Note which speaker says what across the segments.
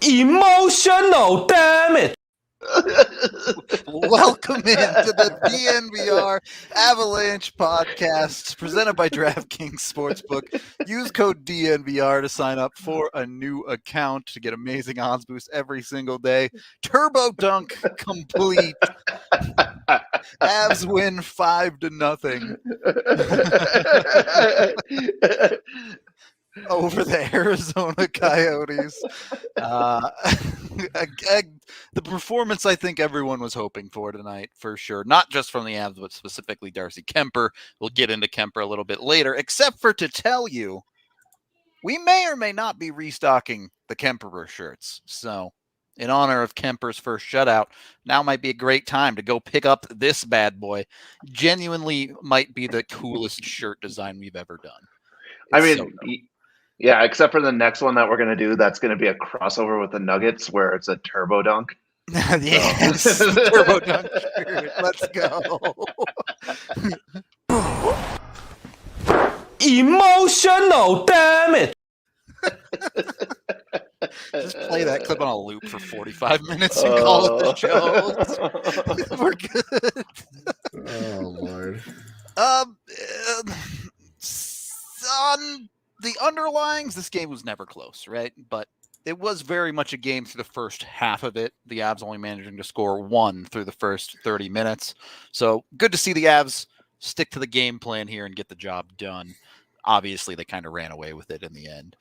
Speaker 1: Emotional damage.
Speaker 2: Welcome into the DNVR Avalanche podcast presented by DraftKings Sportsbook. Use code DNVR to sign up for a new account to get amazing odds boost every single day. Turbo dunk complete. Avs win 5-0 over the Arizona Coyotes. The performance I think everyone was hoping for tonight, for sure. Not just from the Avs, but specifically Darcy Kuemper. We'll get into Kuemper a little bit later, except for to tell you, we may or may not be restocking the Kuemper shirts. So in honor of Kemper's first shutout, now might be a great time to go pick up this bad boy. Genuinely might be the coolest shirt design we've ever done.
Speaker 3: Yeah, except for the next one that we're going to do, that's going to be a crossover with the Nuggets where it's a turbo dunk.
Speaker 2: Yes, turbo dunk shirt. Let's go.
Speaker 1: Emotional damage.
Speaker 2: Just play that clip on a loop for 45 minutes and call it the show. We're good.
Speaker 4: Oh, Lord.
Speaker 2: On the underlyings, this game was never close, right? But it was very much a game through the first half of it. The Avs only managing to score one through the first 30 minutes. So good to see the Avs stick to the game plan here and get the job done. Obviously, they kind of ran away with it in the end.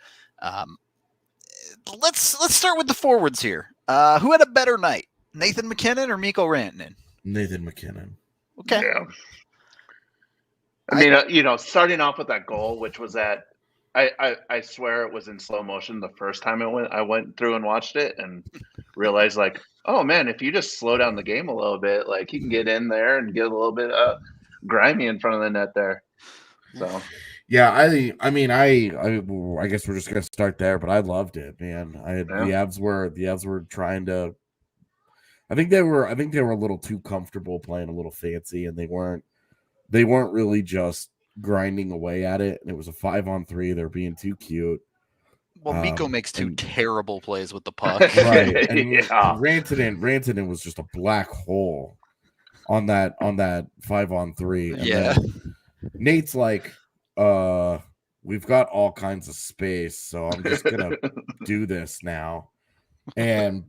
Speaker 2: Let's start with the forwards here. Who had a better night, Nathan MacKinnon or Mikko Rantanen?
Speaker 4: Nathan MacKinnon.
Speaker 2: Okay.
Speaker 3: Yeah. I mean, starting off with that goal, which was at, I swear it was in slow motion the first time I went through and watched it and realized like, oh man, if you just slow down the game a little bit, like you can get in there and get a little bit grimy in front of the net there. So.
Speaker 4: Yeah, I guess we're just gonna start there, but I loved it, man. The Avs were trying to. I think they were a little too comfortable playing a little fancy, and they weren't really just grinding away at it. And it was a 5-on-3. They're being too cute.
Speaker 2: Well, Mikko makes two terrible plays with the puck,
Speaker 4: right? And Rantanen was just a black hole on that 5-on-3. And
Speaker 2: yeah,
Speaker 4: Nate's like. We've got all kinds of space, so I'm just gonna do this now. And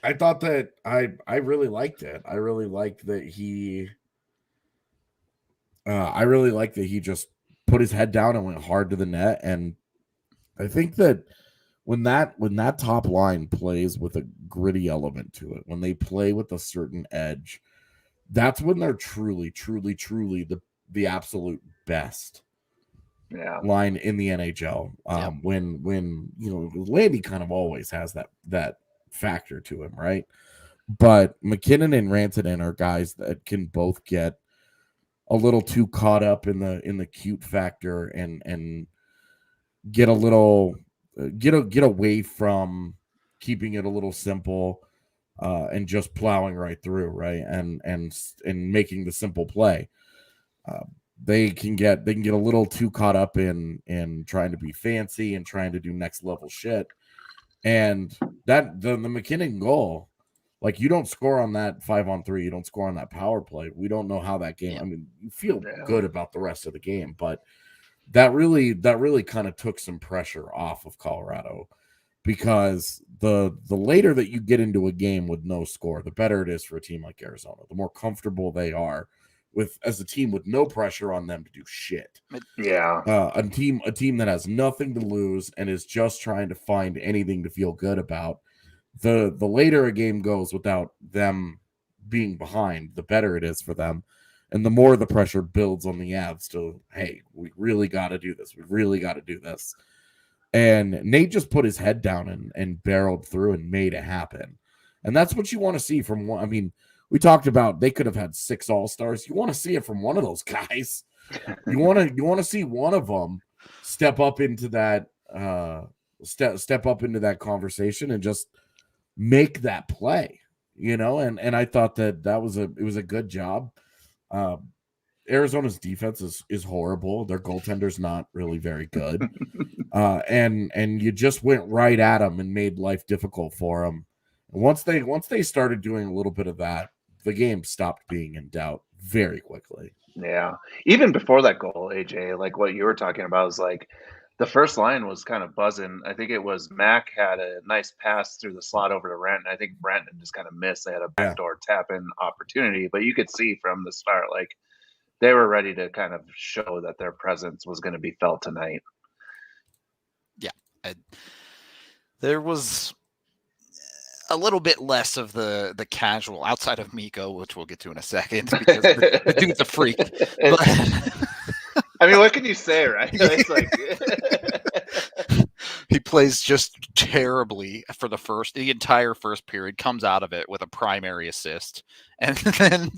Speaker 4: I thought that I really liked it. I really liked that he just put his head down and went hard to the net. And I think that when that top line plays with a gritty element to it, when they play with a certain edge, that's when they're truly the absolute best line in the NHL. When Landy kind of always has that factor to him, right? But MacKinnon and Rantanen are guys that can both get a little too caught up in the cute factor and get a little get away from keeping it a little simple and just plowing right through, right? And making the simple play. They can get a little too caught up in trying to be fancy and trying to do next level shit. And that the MacKinnon goal, like you don't score on that 5-on-3, you don't score on that power play. We don't know how that game. I mean, you feel good about the rest of the game, but that really kind of took some pressure off of Colorado, because the later that you get into a game with no score, the better it is for a team like Arizona. The more comfortable they are as a team with no pressure on them to do shit.
Speaker 3: Yeah.
Speaker 4: A team that has nothing to lose and is just trying to find anything to feel good about. The later a game goes without them being behind, the better it is for them. And the more the pressure builds on the Avs to, hey, we really got to do this. We really got to do this. And Nate just put his head down and barreled through and made it happen. And that's what you want to see from one. I mean, we talked about they could have had 6 All-Stars. You want to see it from one of those guys. You want to see one of them step up into that step up into that conversation and just make that play, And I thought that it was a good job. Arizona's defense is horrible. Their goaltender's not really very good. And you just went right at them and made life difficult for them. And once they started doing a little bit of that, the game stopped being in doubt very quickly.
Speaker 3: Yeah. Even before that goal, AJ, like what you were talking about was like the first line was kind of buzzing. I think it was Mac had a nice pass through the slot over to Renton. I think Renton just kind of missed. They had a backdoor tap-in opportunity, but you could see from the start, like they were ready to kind of show that their presence was going to be felt tonight.
Speaker 2: Yeah. There was a little bit less of the casual outside of Mikko, which we'll get to in a second, because the dude's a freak. But
Speaker 3: I mean, what can you say, right? It's like
Speaker 2: he plays just terribly for the entire first period, comes out of it with a primary assist, and then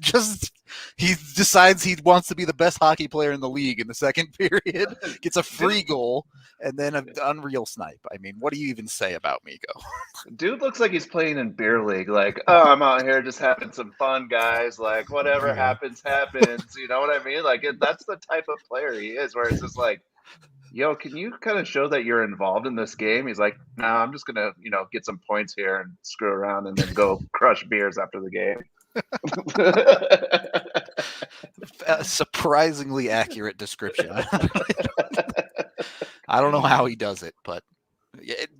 Speaker 2: he decides he wants to be the best hockey player in the league in the second period, gets a free goal, and then an unreal snipe. I mean, what do you even say about Mikko?
Speaker 3: Dude looks like he's playing in beer league. Like, oh, I'm out here just having some fun, guys. Like, whatever happens, happens. You know what I mean? Like, that's the type of player he is, where it's just like, yo, can you kind of show that you're involved in this game? He's like, no, I'm just going to, get some points here and screw around and then go crush beers after the game.
Speaker 2: A surprisingly accurate description. I don't know how he does it, but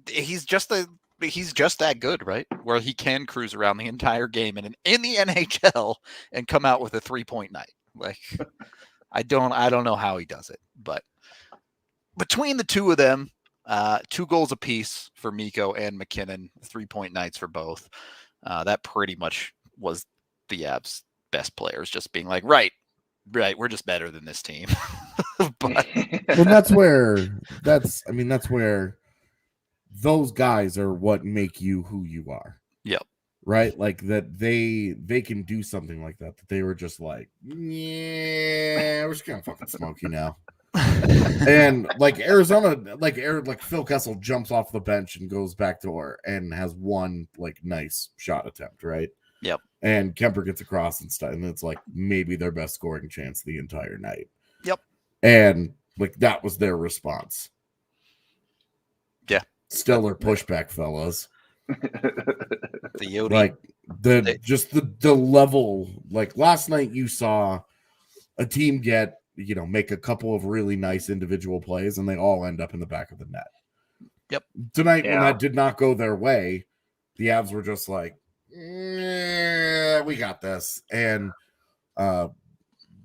Speaker 2: he's just that good, right? Where he can cruise around the entire game and in the NHL and come out with a 3-point night. Like, I don't know how he does it, but between the two of them, 2 goals apiece for Mikko and McKinnon, 3-point nights for both. That pretty much was the Avs' best players just being like, right, we're just better than this team. But
Speaker 4: well, that's where those guys are what make you who you are.
Speaker 2: Yep.
Speaker 4: Right? Like that they can do something like that. That they were just like, yeah, we're just gonna fucking smoke you now. And like Arizona, like Phil Kessel jumps off the bench and goes back door and has one like nice shot attempt, right?
Speaker 2: Yep.
Speaker 4: And Kuemper gets across and stuff, and it's like maybe their best scoring chance the entire night.
Speaker 2: Yep.
Speaker 4: And like that was their response.
Speaker 2: Yeah.
Speaker 4: Stellar pushback, fellas.
Speaker 2: The Yodi.
Speaker 4: Like the level. Like last night, you saw a team make a couple of really nice individual plays, and they all end up in the back of the net.
Speaker 2: Yep.
Speaker 4: Tonight, when that did not go their way, the Avs were just like, we got this. And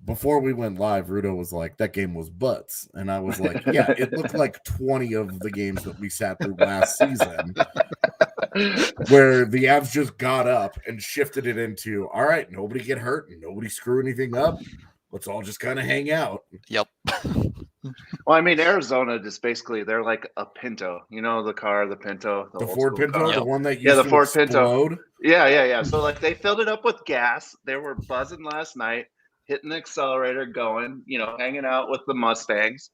Speaker 4: before we went live, Rudo was like, that game was butts. And I was like, yeah, it looked like 20 of the games that we sat through last season where the Avs just got up and shifted it into, all right, nobody get hurt and nobody screw anything up. Let's all just kind of hang out.
Speaker 2: Yep.
Speaker 3: Well, I mean, Arizona just basically, they're like a Pinto. You know, the car, the Pinto.
Speaker 4: The Ford Pinto,
Speaker 3: car.
Speaker 4: the one that used
Speaker 3: the
Speaker 4: to
Speaker 3: Ford
Speaker 4: explode?
Speaker 3: Pinto. Yeah. So, like, they filled it up with gas. They were buzzing last night, hitting the accelerator, going, hanging out with the Mustangs.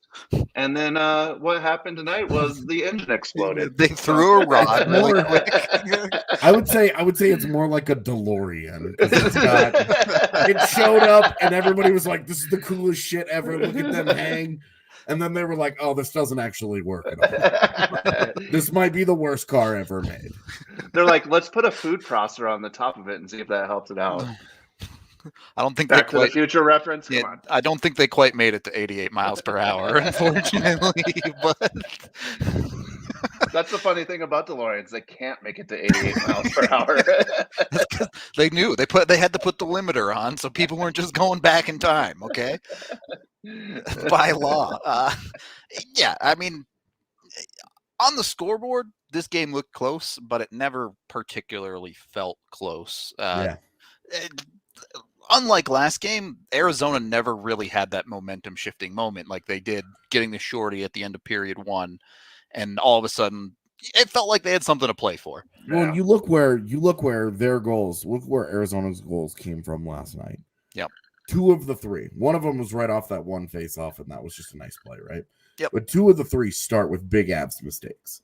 Speaker 3: And then what happened tonight was the engine exploded.
Speaker 2: They threw a rod really quick.
Speaker 4: I would say it's more like a DeLorean. It showed up and everybody was like, this is the coolest shit ever. Look at them hang. And then they were like, oh, this doesn't actually work at all. This might be the worst car ever made.
Speaker 3: They're like, let's put a food processor on the top of it and see if that helps it out.
Speaker 2: I don't think
Speaker 3: Back to the Future reference. Come on.
Speaker 2: I don't think they quite made it to 88 miles per hour, unfortunately. But
Speaker 3: that's the funny thing about DeLoreans; they can't make it to 88 miles per hour.
Speaker 2: They knew they had to put the limiter on, so people weren't just going back in time. Okay, by law. Yeah, I mean, on the scoreboard, this game looked close, but it never particularly felt close. Unlike last game, Arizona never really had that momentum shifting moment like they did getting the shorty at the end of period 1, and all of a sudden it felt like they had something to play for.
Speaker 4: Well, you look where their goals, look where Arizona's goals came from last night.
Speaker 2: Yep.
Speaker 4: 2 of the 3. One of them was right off that one face off, and that was just a nice play, right?
Speaker 2: Yep.
Speaker 4: But 2 of the 3 start with big Avs mistakes.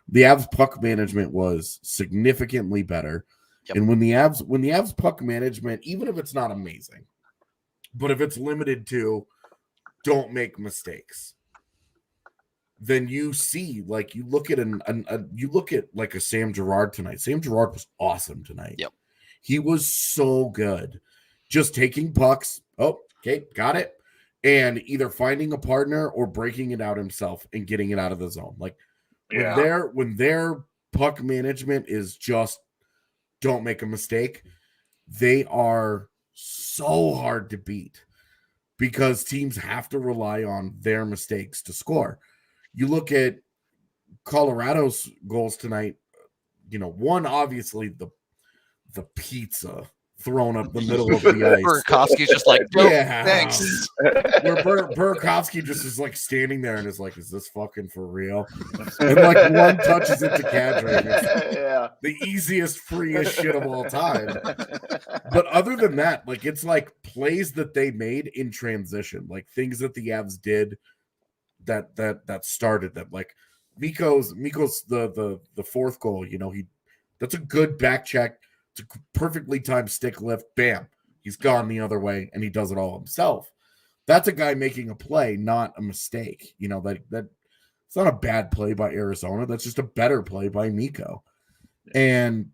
Speaker 4: The Avs puck management was significantly better. Yep. And when the Avs puck management, even if it's not amazing, But if it's limited to don't make mistakes, then you see, like, you look at you look at like a Sam Girard tonight. Sam Girard was awesome tonight.
Speaker 2: Yep.
Speaker 4: He was so good. Just taking pucks. Oh, okay, got it. And either finding a partner or breaking it out himself and getting it out of the zone. Like when their puck management is just don't make a mistake, they are so hard to beat because teams have to rely on their mistakes to score. You look at Colorado's goals tonight, one, obviously the pizza thrown up the middle of the ice.
Speaker 2: Burakovsky's just like,
Speaker 4: yeah,
Speaker 2: thanks.
Speaker 4: Where Burakovsky just is like standing there and is like, is this fucking for real? And like one touches it to Kadri.
Speaker 3: Yeah.
Speaker 4: The easiest, freest shit of all time. But other than that, like, it's like plays that they made in transition, like things that the Avs did that started them. Like Mikko's the fourth goal, that's a good back check. It's a perfectly timed stick lift. Bam. He's gone the other way, and he does it all himself. That's a guy making a play, not a mistake. That it's not a bad play by Arizona. That's just a better play by Mikko. And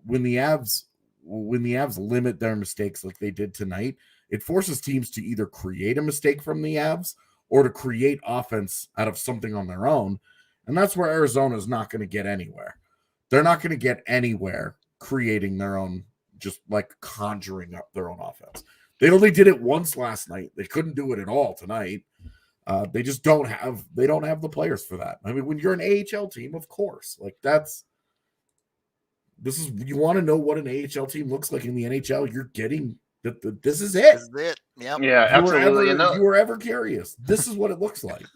Speaker 4: when the Avs limit their mistakes like they did tonight, it forces teams to either create a mistake from the Avs or to create offense out of something on their own. And that's where Arizona is not going to get anywhere. They're not going to get anywhere creating their own, just like conjuring up their own offense. They only did it once last night. They couldn't do it at all tonight. They just don't have the players for that. I mean, when you're an AHL team, of course, like you want to know what an AHL team looks like in the NHL. You're getting this is it.
Speaker 2: This is it. Yep.
Speaker 3: Yeah, absolutely.
Speaker 4: You were ever curious. This is what it looks like.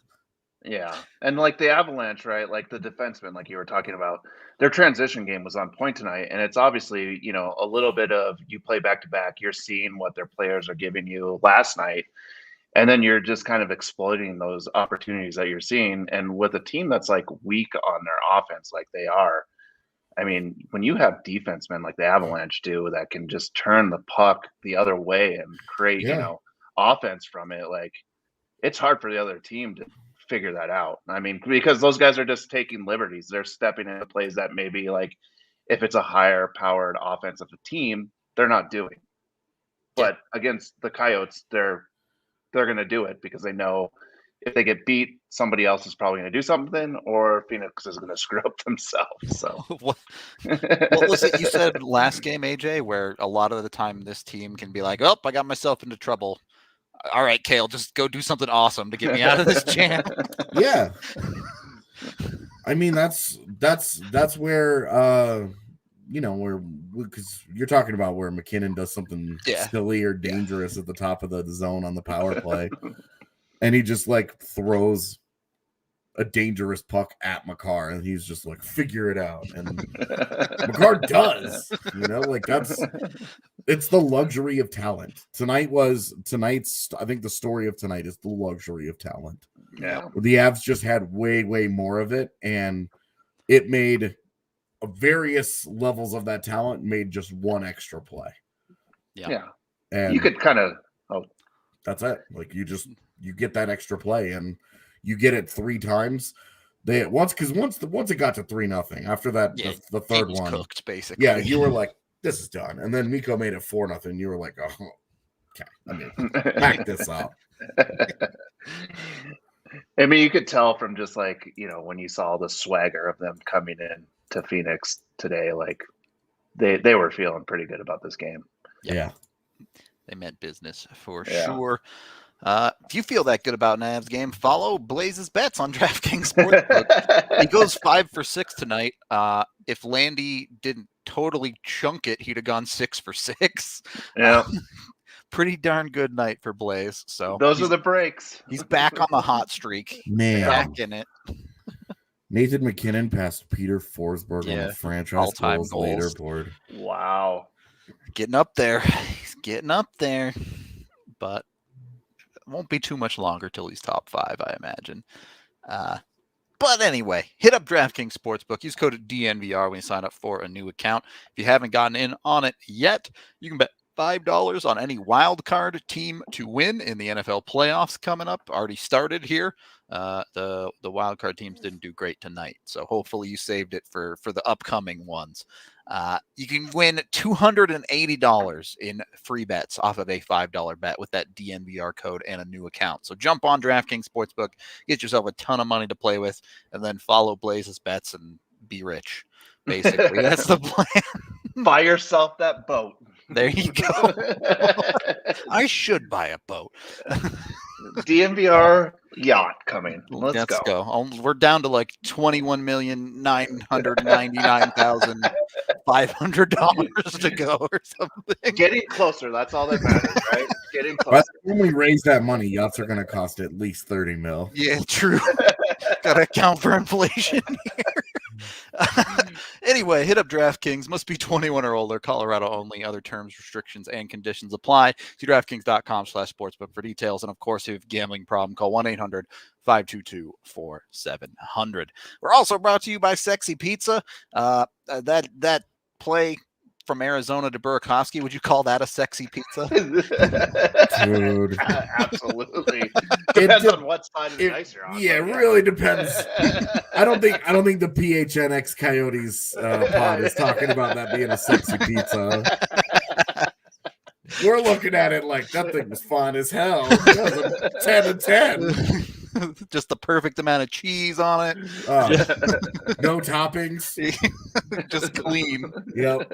Speaker 3: Yeah. And like the Avalanche, right? Like the defensemen, like you were talking about, their transition game was on point tonight. And it's obviously, a little bit of you play back to back, you're seeing what their players are giving you last night. And then you're just kind of exploiting those opportunities that you're seeing. And with a team that's like weak on their offense, like they are, I mean, when you have defensemen like the Avalanche do that can just turn the puck the other way and create, offense from it, like it's hard for the other team to figure that out. I mean, because those guys are just taking liberties. They're stepping into plays that maybe like if it's a higher powered offensive team, they're not doing. But against the Coyotes, they're going to do it because they know if they get beat, somebody else is probably going to do something, or Phoenix is going to screw up themselves. So
Speaker 2: what was it you said last game, AJ, where a lot of the time this team can be like, oh, I got myself into trouble. All right, Kale, just go do something awesome to get me out of this jam.
Speaker 4: Yeah. I mean, that's where, because you're talking about where McKinnon does something silly or dangerous at the top of the zone on the power play. And he just like throws a dangerous puck at Makar, and he's just like, figure it out. And Makar does, it's the luxury of talent. Tonight's, I think the story of tonight is the luxury of talent.
Speaker 3: Yeah.
Speaker 4: The Avs just had way, way more of it, and it made various levels of that talent made just one extra play.
Speaker 2: Yeah.
Speaker 4: And
Speaker 3: you could kind of,
Speaker 4: that's it. Like you get that extra play, and you get it 3 times. Once it got to 3-0. After that, the third one
Speaker 2: cooked, basically.
Speaker 4: Yeah, you were like, this is done. And then Mikko made it 4-0. You were like, oh, okay. I mean, back this up.
Speaker 3: I mean, you could tell from just like, when you saw the swagger of them coming in to Phoenix today, like they were feeling pretty good about this game.
Speaker 4: Yeah.
Speaker 2: They meant business for sure. If you feel that good about an Avs game, follow Blais's bets on DraftKings Sportsbook. He goes 5 for 6 tonight. If Landy didn't totally chunk it, he'd have gone 6 for 6.
Speaker 3: Yeah.
Speaker 2: Pretty darn good night for Blais. So
Speaker 3: those are the breaks.
Speaker 2: He's back on the hot streak.
Speaker 4: Man.
Speaker 2: Back in it.
Speaker 4: Nathan McKinnon passed Peter Forsberg on the franchise
Speaker 2: all-time
Speaker 4: goals leaderboard.
Speaker 3: Wow.
Speaker 2: Getting up there. He's getting up there. But it won't be too much longer till he's top 5, I imagine. But anyway, hit up DraftKings Sportsbook. Use code DNVR when you sign up for a new account. If you haven't gotten in on it yet, you can bet $5 on any wild card team to win in the NFL playoffs coming up. Already started here. The wild card teams didn't do great tonight, so hopefully you saved it for the upcoming ones. You can win $280 in free bets off of a $5 bet with that DNVR code and a new account. So jump on DraftKings Sportsbook, get yourself a ton of money to play with, and then follow Blais's bets and be rich. Basically, that's the plan.
Speaker 3: Buy yourself that boat.
Speaker 2: There you go. I should buy a boat.
Speaker 3: DNVR yacht coming. Let's go.
Speaker 2: We're down to like $21,999,500 to go or something.
Speaker 3: Getting closer. That's all that matters, right? Getting closer.
Speaker 4: When we raise that money, yachts are going to cost at least $30 million.
Speaker 2: Yeah, true. Got to account for inflation here. Anyway, hit up DraftKings. Must be 21 or older. Colorado only. Other terms, restrictions, and conditions apply. See DraftKings.com/sportsbook for details. And of course, if you have a gambling problem, call 1-800-522-4700. We're also brought to you by Sexy Pizza. That play from Arizona to Burakovsky, would you call that a sexy pizza?
Speaker 4: Dude.
Speaker 3: Absolutely. Depends on what side of the ice you're on.
Speaker 4: Yeah, it really depends. I don't think the PHNX Coyotes pod is talking about that being a sexy pizza. We're looking at it like that thing was fun as hell. That was a 10 of 10.
Speaker 2: Just the perfect amount of cheese on it.
Speaker 4: No toppings.
Speaker 2: Just clean.
Speaker 4: Yep.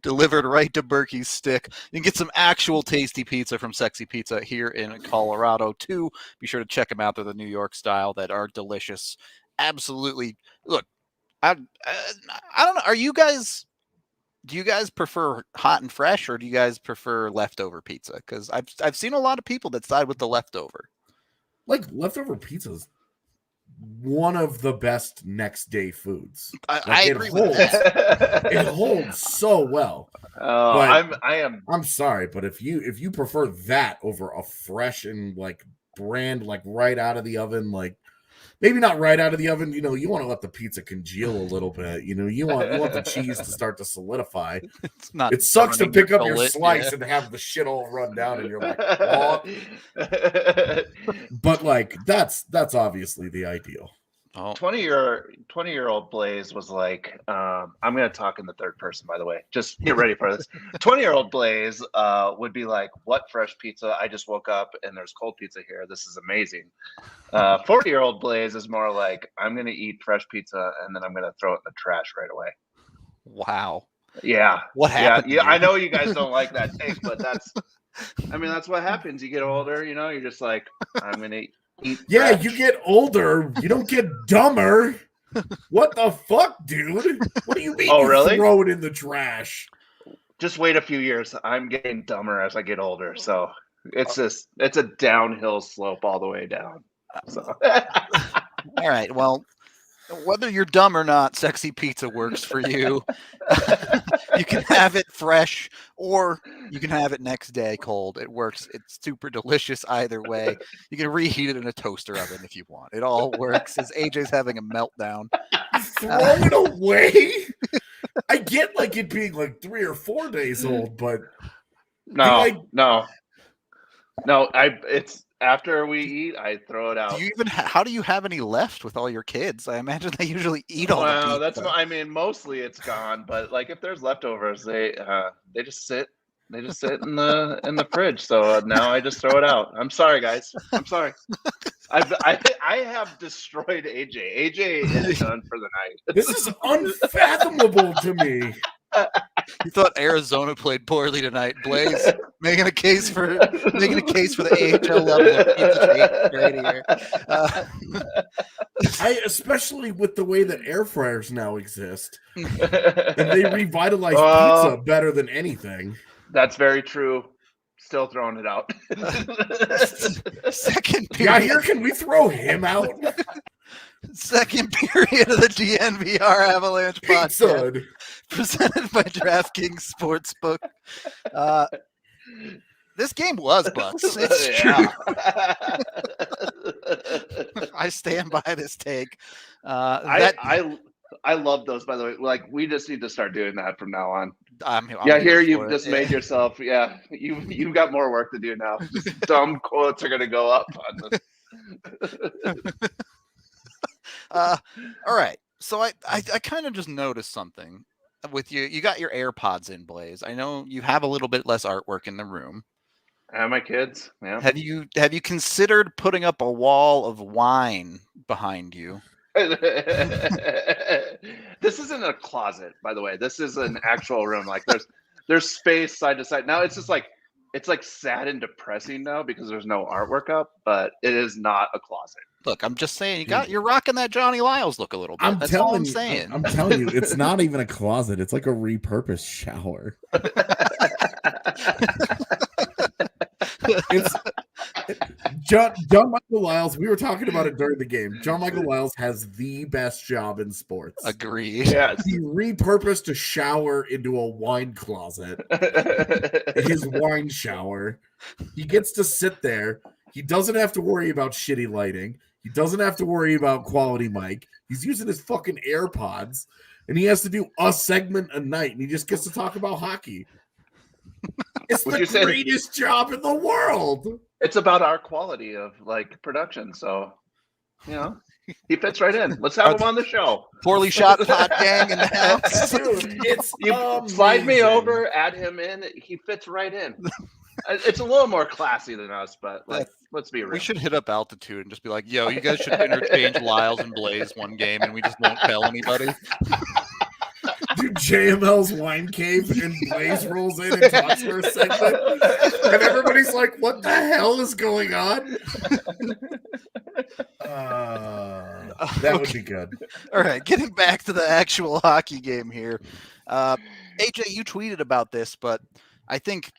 Speaker 2: Delivered right to Berkey's stick. You can get some actual tasty pizza from Sexy Pizza here in Colorado too. Be sure to check them out. They're the New York style that are delicious. Absolutely. Look, I don't know. Do you guys prefer hot and fresh, or do you guys prefer leftover pizza? Because I've seen a lot of people that side with the leftover.
Speaker 4: Like, leftover pizza's one of the best next day foods.
Speaker 2: I agree with that.
Speaker 4: It holds so well. I'm sorry, but if you prefer that over a fresh and like brand, like right out of the oven, like maybe not right out of the oven, you want to let the pizza congeal a little bit. You want the cheese to start to solidify. It sucks to pick up your slice and have the shit all run down, and you're like, what? But like that's obviously the ideal.
Speaker 3: 20-year-old Blais was like, I'm going to talk in the third person, by the way. Just get ready for this. 20-year-old Blais would be like, what fresh pizza? I just woke up and there's cold pizza here. This is amazing. 40-year-old Blais is more like, I'm going to eat fresh pizza and then I'm going to throw it in the trash right away.
Speaker 2: Wow.
Speaker 3: Yeah.
Speaker 2: What happened?
Speaker 3: Yeah, I know you guys don't like that take, but that's what happens. You get older, you're just like, I'm going to eat.
Speaker 4: Yeah, you get older. You don't get dumber. What the fuck, dude? What do you mean?
Speaker 3: Oh, really?
Speaker 4: Throw it in the trash.
Speaker 3: Just wait a few years. I'm getting dumber as I get older, so it's a downhill slope all the way down. So.
Speaker 2: All right. Well, whether you're dumb or not, Sexy Pizza works for you. You can have it fresh or you can have it next day cold. It works. It's super delicious either way. You can reheat it in a toaster oven if you want. It all works. As AJ's having a meltdown.
Speaker 4: Throw it away? I get like it being like 3 or 4 days old, but
Speaker 3: no. It's after we eat, I throw it out.
Speaker 2: How do you have any left with all your kids? I imagine they usually eat all the pizza.
Speaker 3: Mostly it's gone, but like if there's leftovers, they just sit in the fridge. So now I just throw it out. I'm sorry, guys. I'm sorry. I have destroyed AJ. AJ is done for the night.
Speaker 4: This is unfathomable to me.
Speaker 2: You thought Arizona played poorly tonight, Blais. Making a case for the AHL level of pizza here.
Speaker 4: Especially with the way that air fryers now exist, and they revitalize pizza better than anything.
Speaker 3: That's very true. Still throwing it out.
Speaker 2: Second period.
Speaker 4: Yeah, here, can we throw him out?
Speaker 2: Second period of the DNVR Avalanche podcast, presented by DraftKings Sportsbook. This game was Bucks. It's true. I stand by this take.
Speaker 3: I love those, by the way. Like, we just need to start doing that from now on.
Speaker 2: I'm
Speaker 3: Yeah, here
Speaker 2: here
Speaker 3: you've
Speaker 2: for
Speaker 3: just
Speaker 2: it.
Speaker 3: made yourself. Yeah, you've got more work to do now. Just dumb quotes are going to go up on this.
Speaker 2: All right. So I kind of just noticed something with you. You got your AirPods in, Blais. I know you have a little bit less artwork in the room.
Speaker 3: And my kids, yeah.
Speaker 2: Have you considered putting up a wall of wine behind you?
Speaker 3: This isn't a closet, by the way. This is an actual room. Like there's space side to side. Now it's just like it's like sad and depressing now because there's no artwork up, but it is not a closet.
Speaker 2: Look, I'm just saying you're rocking that Johnny Lyles look a little bit. That's all I'm saying.
Speaker 4: I'm telling you, it's not even a closet. It's like a repurposed shower. It's John Michael Lyles. We were talking about it during the game. John Michael Lyles has the best job in sports.
Speaker 2: Agree.
Speaker 3: Yes.
Speaker 4: He repurposed a shower into a wine closet. His wine shower. He gets to sit there. He doesn't have to worry about shitty lighting. He doesn't have to worry about quality mic. He's using his fucking AirPods, and he has to do a segment a night, and he just gets to talk about hockey. It's the greatest job in the world.
Speaker 3: It's about our quality of like production. So, you know, he fits right in. Let's have him on the show.
Speaker 2: Poorly shot pod gang in the house.
Speaker 3: Dude, you slide me over, add him in. He fits right in. It's a little more classy than us, but like, let's be real.
Speaker 2: We should hit up Altitude and just be like, yo, you guys should interchange Lyles and Blais one game, and we just won't tell anybody.
Speaker 4: Dude, JML's wine cave and Blais rolls in and talks for a segment, and everybody's like, what the hell is going on? That would be good.
Speaker 2: All right, getting back to the actual hockey game here. AJ, you tweeted about this, but I think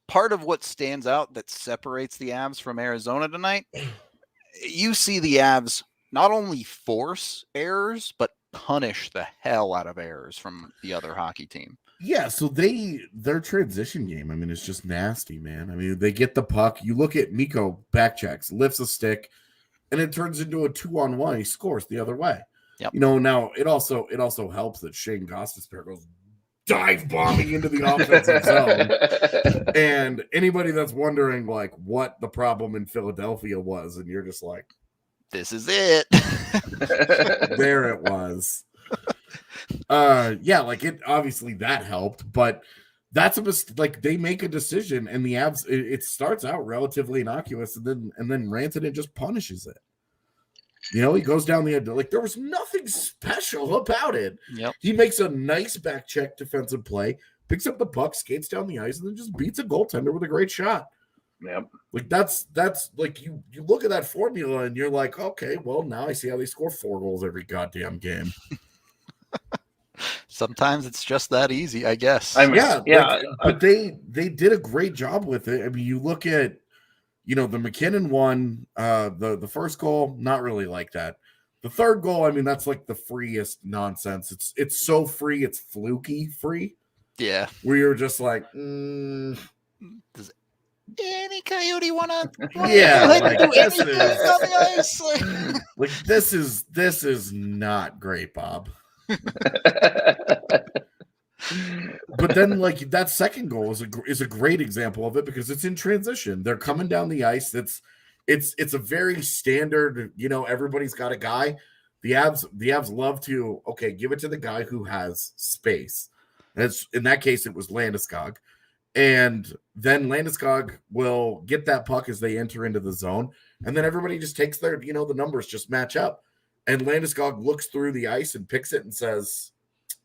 Speaker 2: part of what stands out that separates the Avs from Arizona tonight, you see the Avs not only force errors, but punish the hell out of errors from the other hockey team.
Speaker 4: Yeah, so their transition game, I mean, it's just nasty, man. I mean, they get the puck. You look at Mikko back checks, lifts a stick, and it turns into a 2-on-1. He scores the other way.
Speaker 2: Yep.
Speaker 4: You know, now it also helps that Shane Gostisbehere goes dive bombing into the offensive zone. And anybody that's wondering like what the problem in Philadelphia was, and you're just like,
Speaker 2: this is it.
Speaker 4: There it was. Yeah, like it obviously that helped, but that's like they make a decision and the Avs it starts out relatively innocuous and then Rantanen just punishes it. You know, he goes down the end. Like there was nothing special about it.
Speaker 2: Yep.
Speaker 4: He makes a nice back check defensive play, picks up the puck, skates down the ice, and then just beats a goaltender with a great shot.
Speaker 3: Yep.
Speaker 4: Like that's like you look at that formula and you're like, okay, well now I see how they score 4 goals every goddamn game.
Speaker 2: Sometimes it's just that easy, I guess.
Speaker 4: But they did a great job with it. I mean, you look at, you know, the McKinnon one, the first goal, not really like that. The third goal, I mean, that's like the freest nonsense. It's so free, it's fluky free.
Speaker 2: Yeah.
Speaker 4: Where you're just like,
Speaker 2: Does any Coyote wanna
Speaker 4: yeah, like this
Speaker 2: anything on the ice?
Speaker 4: like this is not great, Bob. But then, like that second goal is a great example of it because it's in transition. They're coming down the ice. It's a very standard. You know, everybody's got a guy. The Avs love to give it to the guy who has space. That's in that case it was Landeskog, and then Landeskog will get that puck as they enter into the zone, and then everybody just takes their the numbers just match up, and Landeskog looks through the ice and picks it and says,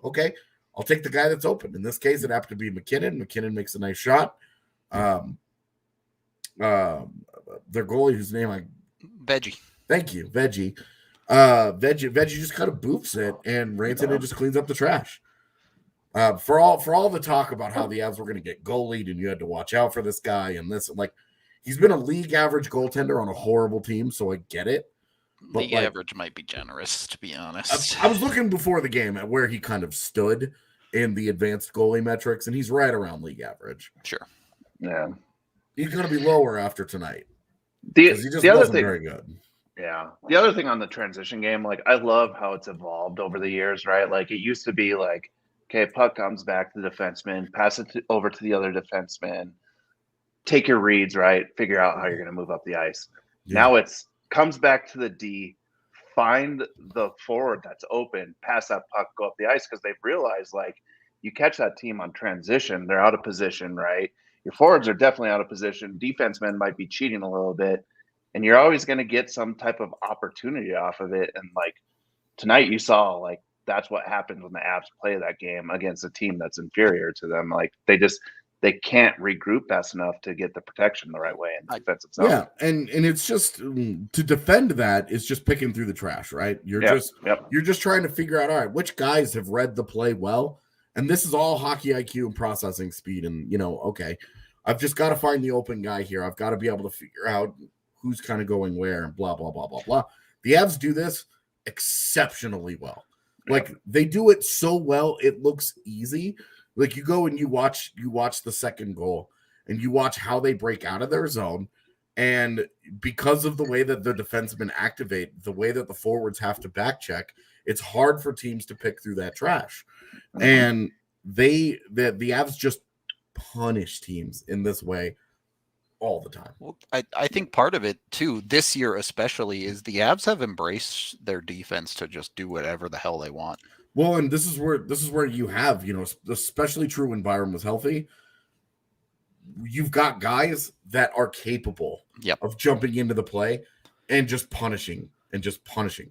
Speaker 4: "Okay, I'll take the guy that's open." In this case, it happened to be McKinnon. McKinnon makes a nice shot. Their goalie, whose name
Speaker 2: Veggie.
Speaker 4: Thank you, Veggie. Veggie just kind of boofs it, and Rantanen just cleans up the trash. For all the talk about how the Avs were going to get goalied and you had to watch out for this guy and this, like, he's been a league average goaltender on a horrible team, so I get it. But
Speaker 2: league average might be generous, to be honest.
Speaker 4: I was looking before the game at where he kind of stood in the advanced goalie metrics, and he's right around league average.
Speaker 2: Sure.
Speaker 3: Yeah.
Speaker 4: He's going to be lower after tonight.
Speaker 3: He
Speaker 4: just wasn't very good.
Speaker 3: Yeah. The other thing on the transition game, like, I love how it's evolved over the years, right? Like, it used to be like, Okay, puck comes back to the defenseman, pass it over to the other defenseman, take your reads, right? Figure out how you're going to move up the ice.
Speaker 4: Yeah.
Speaker 3: Now it's comes back to the D, find the forward that's open, pass that puck, go up the ice, because they've realized, like, you catch that team on transition, they're out of position, right? Your forwards are definitely out of position. Defensemen might be cheating a little bit, and you're always going to get some type of opportunity off of it. And like tonight, you saw like that's what happens when the Avs play that game against a team that's inferior to them. Like they can't regroup fast enough to get the protection the right way in the defensive zone.
Speaker 4: Yeah, and it's just to defend that is just picking through the trash, right? You're just trying to figure out, all right, which guys have read the play well, and this is all hockey IQ and processing speed. And okay, I've just got to find the open guy here. I've got to be able to figure out who's kind of going where, and blah blah blah blah blah. The Avs do this exceptionally well. Like they do it so well, it looks easy. Like you go and you watch the second goal and you watch how they break out of their zone. And because of the way that the defensemen activate, the way that the forwards have to back check, it's hard for teams to pick through that trash. And the Avs just punish teams in this way all the time.
Speaker 2: Well, I think part of it too, this year especially, is the Avs have embraced their defense to just do whatever the hell they want.
Speaker 4: Well, and this is where you have, especially true when Byron was healthy. You've got guys that are capable of jumping into the play and just punishing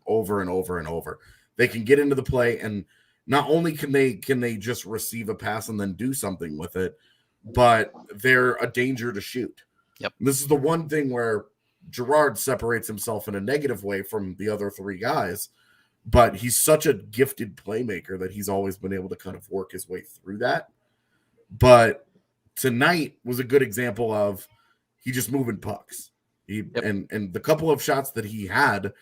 Speaker 4: over and over and over. They can get into the play, and not only can they just receive a pass and then do something with it, but they're a danger to shoot.
Speaker 2: Yep.
Speaker 4: This is the one thing where Girard separates himself in a negative way from the other three guys. But he's such a gifted playmaker that he's always been able to kind of work his way through that. But tonight was a good example of he just moving pucks. And the couple of shots that he had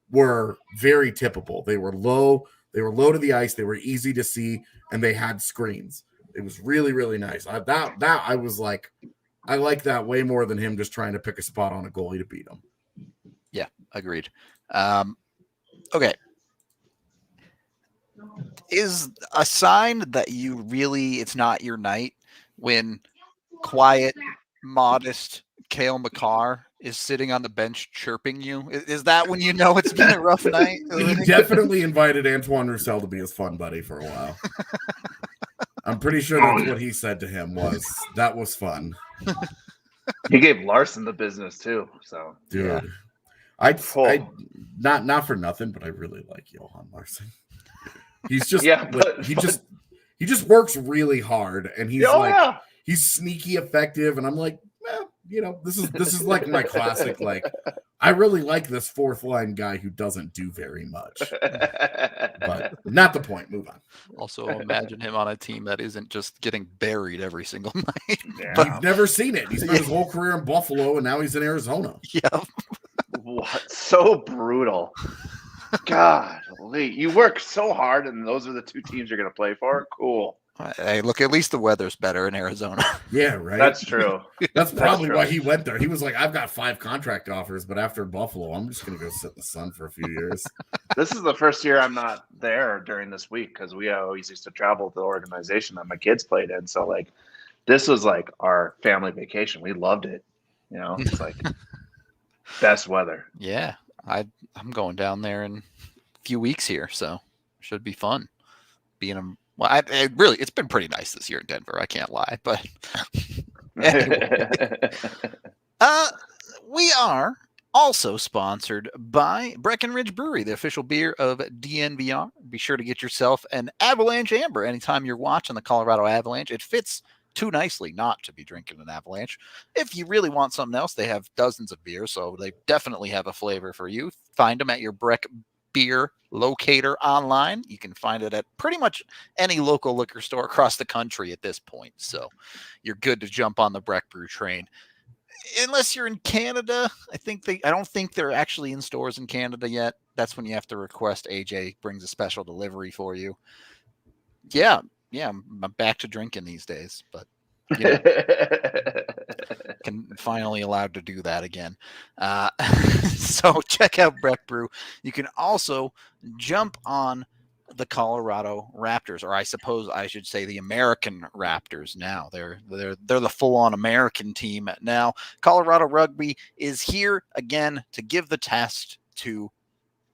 Speaker 4: were very typical. They were low to the ice, they were easy to see, and they had screens. It was really, really nice. I was like, I like that way more than him just trying to pick a spot on a goalie to beat him.
Speaker 2: Yeah, agreed. Okay. Is a sign that it's not your night when quiet, modest Cale Makar is sitting on the bench chirping you? Is that when you know it's been a rough night?
Speaker 4: He definitely invited Antoine Roussel to be his fun buddy for a while. I'm pretty sure that's what he said to him was, that was fun.
Speaker 3: He gave Larson the business too. So,
Speaker 4: dude,
Speaker 3: yeah.
Speaker 4: I not for nothing, but I really like Johan Larson. He's just he just works really hard, and he's he's sneaky effective, and I'm like, this is like my classic, like, I really like this fourth line guy who doesn't do very much. But not the point. Move on.
Speaker 2: Also, imagine him on a team that isn't just getting buried every single night.
Speaker 4: Yeah. But you've never seen it. He spent his whole career in Buffalo, and now he's in Arizona.
Speaker 2: Yeah.
Speaker 3: What? So brutal. God, you work so hard, and those are the two teams you're going to play for? Cool.
Speaker 2: Hey, look, at least the weather's better in Arizona.
Speaker 4: Yeah, right.
Speaker 3: That's true.
Speaker 4: That's probably why he went there. He was like, I've got 5 contract offers, but after Buffalo, I'm just going to go sit in the sun for a few years.
Speaker 3: This is the first year I'm not there during this week because we always used to travel to the organization that my kids played in. So, like, this was like our family vacation. We loved it. It's like best weather.
Speaker 2: Yeah. I'm going down there in a few weeks here, so should be fun. It's been pretty nice this year in Denver. I can't lie, but anyway. We are also sponsored by Breckenridge Brewery, the official beer of DNVR. Be sure to get yourself an Avalanche Amber anytime you're watching the Colorado Avalanche. It fits too nicely not to be drinking an Avalanche. If you really want something else, they have dozens of beers, so they definitely have a flavor for you. Find them at your Breck Beer locator online. You can find it at pretty much any local liquor store across the country at this point, so you're good to jump on the Breck Brew train. Unless you're in Canada, I don't think they're actually in stores in Canada yet. That's when you have to request AJ brings a special delivery for you. Yeah, I'm back to drinking these days, but can finally allowed to do that again. So check out Breck Brew. You can also jump on the Colorado Raptors, or I suppose I should say the American Raptors now. They're the full-on American team now. Colorado Rugby is here again to give the test to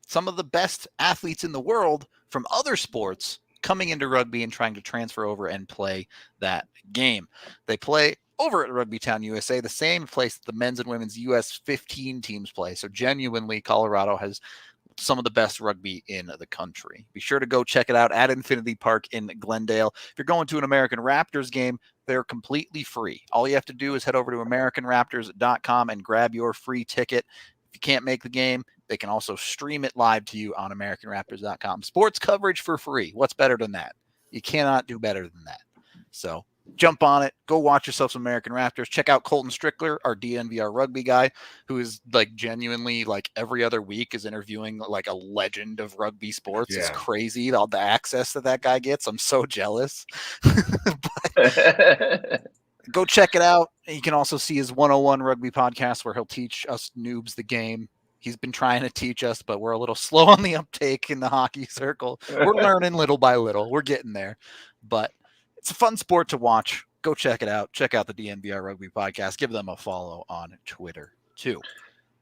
Speaker 2: some of the best athletes in the world from other sports coming into rugby and trying to transfer over and play that game. They play over at Rugby Town, USA, the same place that the men's and women's US 15 teams play. So genuinely, Colorado has some of the best rugby in the country. Be sure to go check it out at Infinity Park in Glendale. If you're going to an American Raptors game, they're completely free. All you have to do is head over to AmericanRaptors.com and grab your free ticket. If you can't make the game, they can also stream it live to you on AmericanRaptors.com. Sports coverage for free. What's better than that? You cannot do better than that. So jump on it. Go watch yourself some American Raptors. Check out Colton Strickler, our DNVR rugby guy, who is like genuinely like every other week is interviewing like a legend of rugby sports. It's crazy all the access that guy gets. I'm so jealous. Go check it out. You can also see his 101 rugby podcast where he'll teach us noobs the game. He's been trying to teach us, but we're a little slow on the uptake in the hockey circle. We're learning little by little. We're getting there, but it's a fun sport to watch. Go check it out. Check out the DNVR Rugby Podcast. Give them a follow on Twitter, too.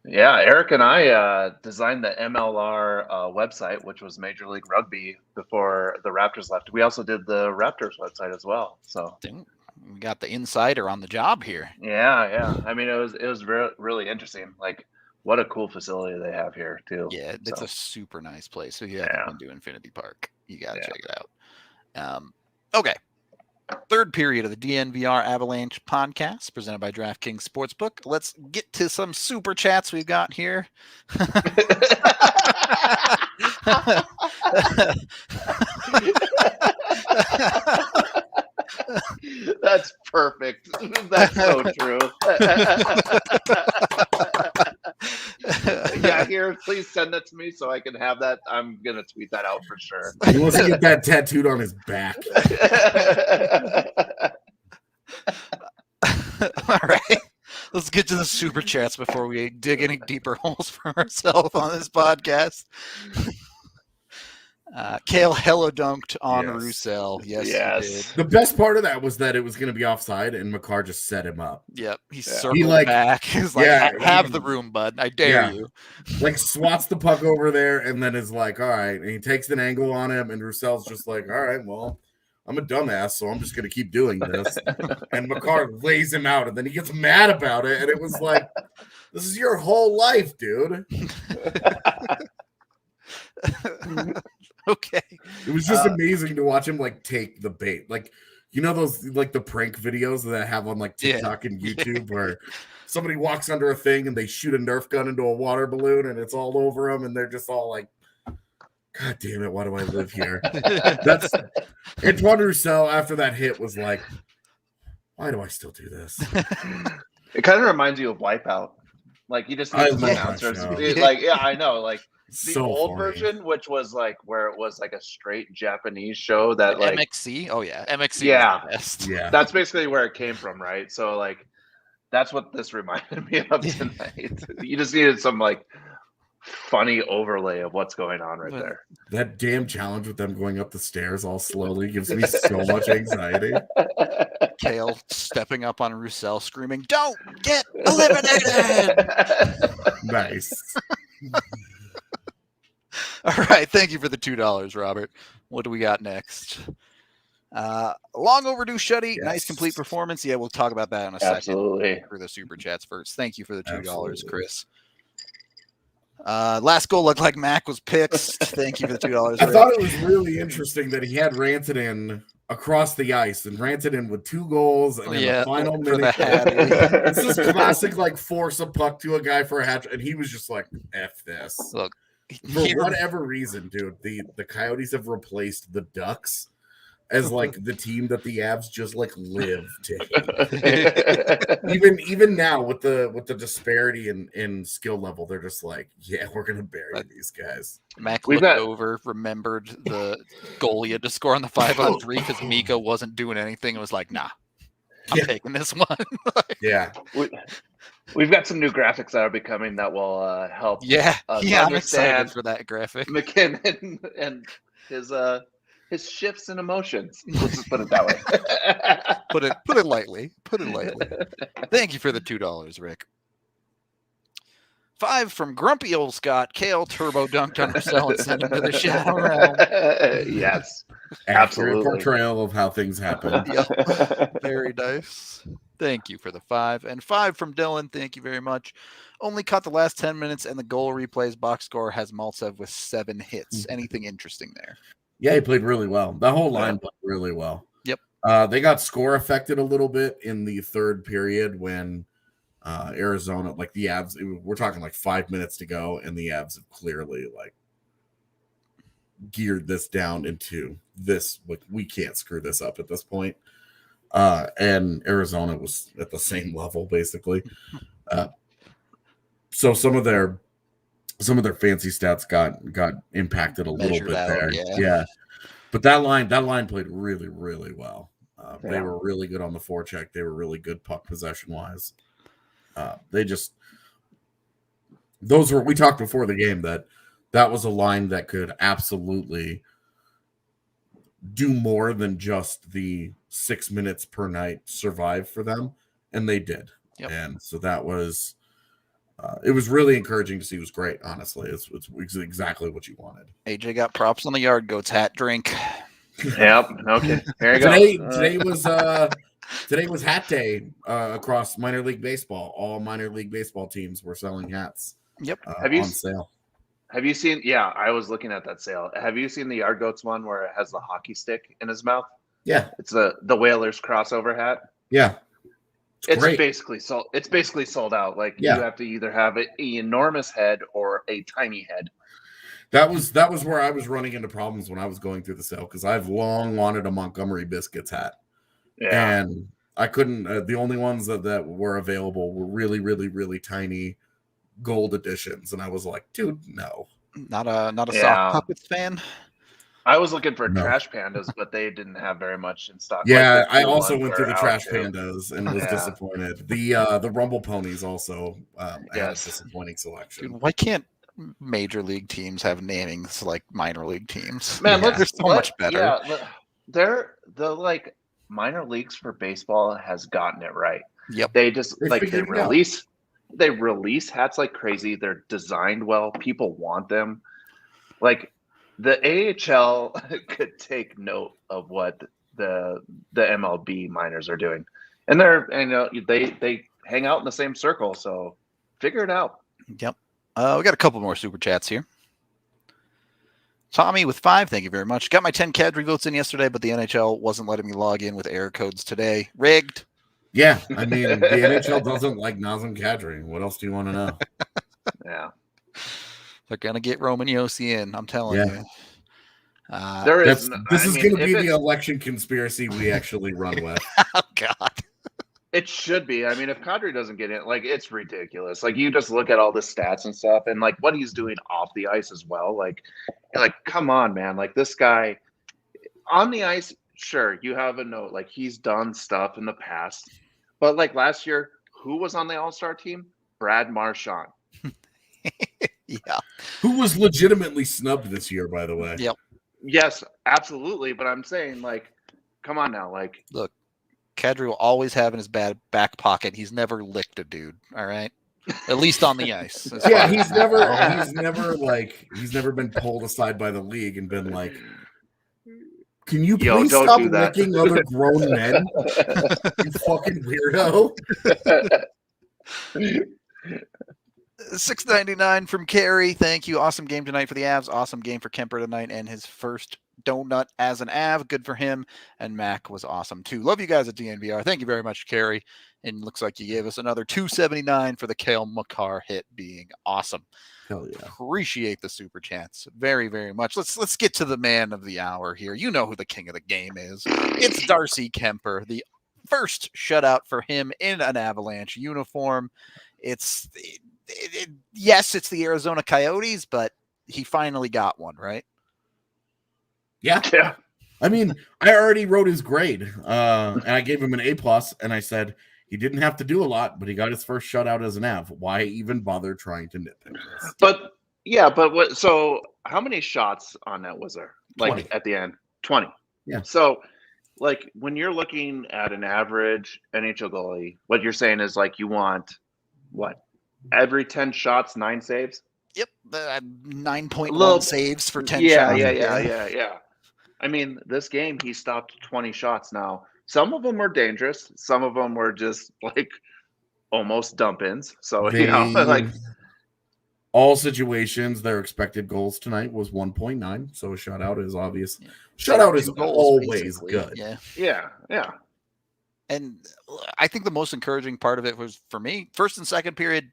Speaker 3: Yeah, Eric and I designed the MLR website, which was Major League Rugby before the Raptors left. We also did the Raptors website as well. So
Speaker 2: we got the insider on the job here.
Speaker 3: Yeah. I mean, it was really interesting. Like, what a cool facility they have here, too.
Speaker 2: Yeah, it's a super nice place. So you haven't been to Infinity Park, you got to check it out. Okay. Third period of the DNVR Avalanche podcast presented by DraftKings Sportsbook. Let's get to some super chats we've got here.
Speaker 3: That's perfect. That's so true. Yeah, here, please send that to me so I can have that. I'm gonna tweet that out for sure.
Speaker 4: He wants to get that tattooed on his back.
Speaker 2: All right, let's get to the super chats before we dig any deeper holes for ourselves on this podcast. Kale hello dunked on Roussel. Yes, he did.
Speaker 4: The best part of that was that it was going to be offside, and Makar just set him up.
Speaker 2: Yep, he circled back. He's like, have the room, bud. I dare you.
Speaker 4: Like, swats the puck over there, and then is like, all right. And he takes an angle on him, and Roussel's just like, all right, well, I'm a dumbass, so I'm just going to keep doing this. And Makar lays him out, and then he gets mad about it, and it was like, this is your whole life, dude.
Speaker 2: Okay.
Speaker 4: It was just amazing to watch him like take the bait. Like, you know those like the prank videos that I have on like TikTok and YouTube where somebody walks under a thing and they shoot a Nerf gun into a water balloon and it's all over them and they're just all like, God damn it, why do I live here? That's Antoine Roussel after that hit was like, why do I still do this?
Speaker 3: It kind of reminds you of Wipeout. Like, you just need some announcers. Like, yeah, I know. Like, the old version, which was like where it was like a straight Japanese show that like
Speaker 2: MXC. Oh yeah, MXC. Was the best.
Speaker 4: Yeah,
Speaker 3: that's basically where it came from, right? So like, that's what this reminded me of tonight. You just needed some like funny overlay of what's going on right there.
Speaker 4: That damn challenge with them going up the stairs all slowly gives me so much anxiety.
Speaker 2: Kale stepping up on Roussel, screaming, "Don't get eliminated!"
Speaker 4: Nice.
Speaker 2: All right, thank you for the $2, Robert. What do we got next? Long overdue Shuddy. Nice complete performance. Yeah, we'll talk about that in a second. For the super chats first. Thank you for the $2, Chris. Last goal looked like Mac was pissed. Thank you for the $2.
Speaker 4: I thought it was really interesting that he had Rantanen across the ice and Rantanen with 2 goals and in the final minute. It's this classic like force a puck to a guy for a hat trick, and he was just like, F this.
Speaker 2: Look.
Speaker 4: For whatever reason, dude, the Coyotes have replaced the Ducks as like the team that the Avs just like live to hate. even now with the disparity in skill level, they're just like, yeah, we're gonna bury these guys.
Speaker 2: Mac looked over, remembered the goal he had to score on the 5-on-3 because Mikko wasn't doing anything. It was like, nah. I'm taking this one.
Speaker 4: Yeah.
Speaker 3: We've got some new graphics that are becoming that will help
Speaker 2: Yeah,
Speaker 3: us
Speaker 2: I'm excited
Speaker 3: understand
Speaker 2: for that graphic.
Speaker 3: McKinnon and his shifts and emotions. Let's just put it that way.
Speaker 2: Put it lightly. Put it lightly. Thank you for the $2, Rick. 5 from Grumpy Old Scott. Kale turbo dunked undersell and sent him to the shadow realm.
Speaker 3: Yes,
Speaker 4: Accurate
Speaker 3: absolutely.
Speaker 4: portrayal of how things happen.
Speaker 2: Yep. Very nice. Thank you for the 5. And 5 from Dylan. Thank you very much. Only caught the last 10 minutes, and the goal replays box score has Maltsev with 7 hits. Anything interesting there?
Speaker 4: Yeah, he played really well. The whole line played really well.
Speaker 2: Yep.
Speaker 4: They got score affected a little bit in the third period when Arizona, like the Avs, we're talking like 5 minutes to go, and the Avs have clearly like geared this down into this. Like, we can't screw this up at this point. And Arizona was at the same level basically. So some of their fancy stats got impacted a little bit there. Yeah. But that line played really, really well. They were really good on the forecheck. They were really good puck possession wise. We talked before the game that was a line that could absolutely do more than just the 6 minutes per night survive for them, and they did.
Speaker 2: Yep.
Speaker 4: And so that was it was really encouraging to see. It was great, honestly. It's exactly what you wanted.
Speaker 2: AJ got props on the Yard Goats hat drink.
Speaker 3: Yep. Okay. There you go.
Speaker 4: Today was hat day across minor league baseball. All minor league baseball teams were selling hats.
Speaker 2: Yep.
Speaker 4: On sale.
Speaker 3: Have you seen? Yeah, I was looking at that sale. Have you seen the Yard Goats one where it has the hockey stick in his mouth?
Speaker 4: Yeah.
Speaker 3: It's the Whalers crossover hat.
Speaker 4: Yeah.
Speaker 3: It's basically sold out. Like you have to either have an enormous head or a tiny head.
Speaker 4: That was where I was running into problems when I was going through the sale, because I've long wanted a Montgomery Biscuits hat. Yeah. And I couldn't. The only ones that were available were really, really, really tiny gold editions, and I was like, dude, no.
Speaker 2: Not a soft puppets fan.
Speaker 3: I was looking for Trash Pandas, but they didn't have very much in stock.
Speaker 4: Yeah, I also went through the Trash Pandas and was disappointed. The Rumble Ponies also had a disappointing selection.
Speaker 2: Dude, why can't major league teams have namings like minor league teams?
Speaker 3: Man,
Speaker 2: they're so much better.
Speaker 3: Yeah, the like minor leagues for baseball has gotten it right.
Speaker 2: Yep.
Speaker 3: They just they release hats like crazy. They're designed well. People want them. Like the AHL could take note of what the MLB minors are doing, and they hang out in the same circle. So figure it out.
Speaker 2: Yep. We got a couple more super chats here. Tommy with 5, thank you very much. Got my 10 Kadri votes in yesterday, but the NHL wasn't letting me log in with error codes today. Rigged.
Speaker 4: Yeah, I mean, the NHL doesn't like Nazem Kadri. What else do you want to know?
Speaker 3: Yeah.
Speaker 2: They're going to get Roman Yossi in, I'm telling you.
Speaker 4: This is going to be the election conspiracy we actually run with.
Speaker 2: Oh, God.
Speaker 3: It should be. I mean, if Kadri doesn't get in, like, it's ridiculous. Like, you just look at all the stats and stuff and, like, what he's doing off the ice as well. Like, come on, man. Like, this guy on the ice, sure, you have a note. Like, he's done stuff in the past. But, like, last year, who was on the All-Star team? Brad Marchand.
Speaker 2: Yeah.
Speaker 4: Who was legitimately snubbed this year, by the way.
Speaker 2: Yep.
Speaker 3: Yes, absolutely. But I'm saying, like, come on now. Like,
Speaker 2: look, Kadri will always have in his back pocket. He's never licked a dude. All right. At least on the ice.
Speaker 4: Yeah, he's never been pulled aside by the league and been like, can you please stop licking other grown men? You fucking weirdo.
Speaker 2: $6.99 from Carrie. Thank you. Awesome game tonight for the Avs. Awesome game for Kuemper tonight and his first donut as an Av. Good for him. And Mac was awesome too. Love you guys at DNVR. Thank you very much, Carrie. And looks like you gave us another $2.79 for the Kale Makar hit being awesome.
Speaker 4: Hell yeah.
Speaker 2: Appreciate the super chats very, very much. Let's get to the man of the hour here. You know who the king of the game is. It's Darcy Kuemper. The first shutout for him in an Avalanche uniform. Yes, it's the Arizona Coyotes, but he finally got one, right?
Speaker 4: Yeah. I mean, I already wrote his grade, and I gave him an A+, and I said he didn't have to do a lot, but he got his first shutout as an Av. Why even bother trying to nitpick this?
Speaker 3: But yeah, but what? So how many shots on net was there? Like
Speaker 4: 20.
Speaker 3: at the end, 20.
Speaker 4: Yeah.
Speaker 3: So, like when you're looking at an average NHL goalie, what you're saying is like you want what? Every 10 shots, 9 saves.
Speaker 2: Yep, 9.1
Speaker 3: little-
Speaker 2: saves for 10
Speaker 3: Yeah,
Speaker 2: shots.
Speaker 3: yeah. I mean, this game he stopped 20 shots. Now, some of them were dangerous. Some of them were just like almost dump ins. So like
Speaker 4: all situations, their expected goals tonight was 1.9. So a shutout is obvious.
Speaker 2: Yeah.
Speaker 4: Shutout is
Speaker 2: Goals,
Speaker 4: always
Speaker 2: basically.
Speaker 4: good.
Speaker 3: Yeah.
Speaker 2: And I think the most encouraging part of it was, for me, first and second period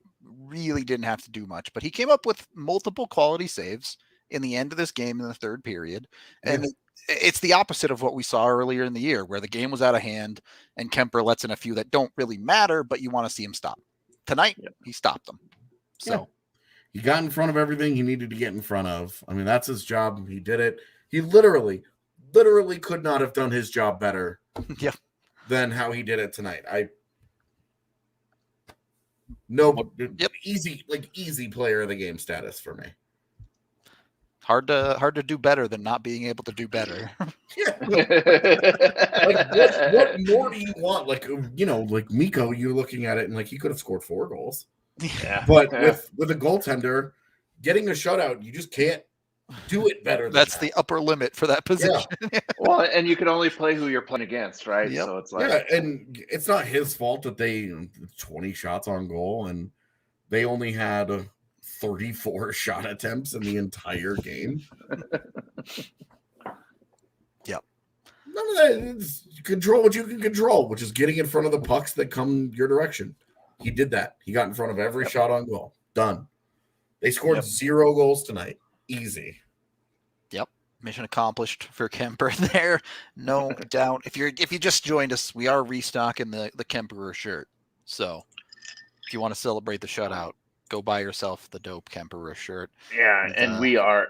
Speaker 2: really didn't have to do much, but he came up with multiple quality saves in the end of this game in the third period. And it's the opposite of what we saw earlier in the year, where the game was out of hand and Kuemper lets in a few that don't really matter, but you want to see him stop. Tonight, he stopped them. So
Speaker 4: he got in front of everything he needed to get in front of. I mean, that's his job. He did it. He literally could not have done his job better than how he did it tonight. Easy player of the game status for me.
Speaker 2: Hard to do better than not being able to do better.
Speaker 4: Yeah. What more do you want? Like Mikko, you're looking at it and like he could have scored 4 goals.
Speaker 3: Yeah.
Speaker 4: But with a goaltender getting a shutout, you just can't do it better.
Speaker 2: That's the upper limit for that position.
Speaker 3: Yeah. Well, and you can only play who you're playing against, right?
Speaker 2: Yep.
Speaker 3: So it's like
Speaker 4: and it's not his fault that they 20 shots on goal and they only had 34 shot attempts in the entire game.
Speaker 2: Yep.
Speaker 4: None of that. It's control what you can control, which is getting in front of the pucks that come your direction. He did that. He got in front of every shot on goal. Done. They scored 0 goals tonight. Easy.
Speaker 2: Yep. Mission accomplished for Kuemper there. No doubt. If you just joined us, we are restocking the Kuemper shirt. So if you want to celebrate the shutout, go buy yourself the dope Kuemper shirt.
Speaker 3: Yeah, and we are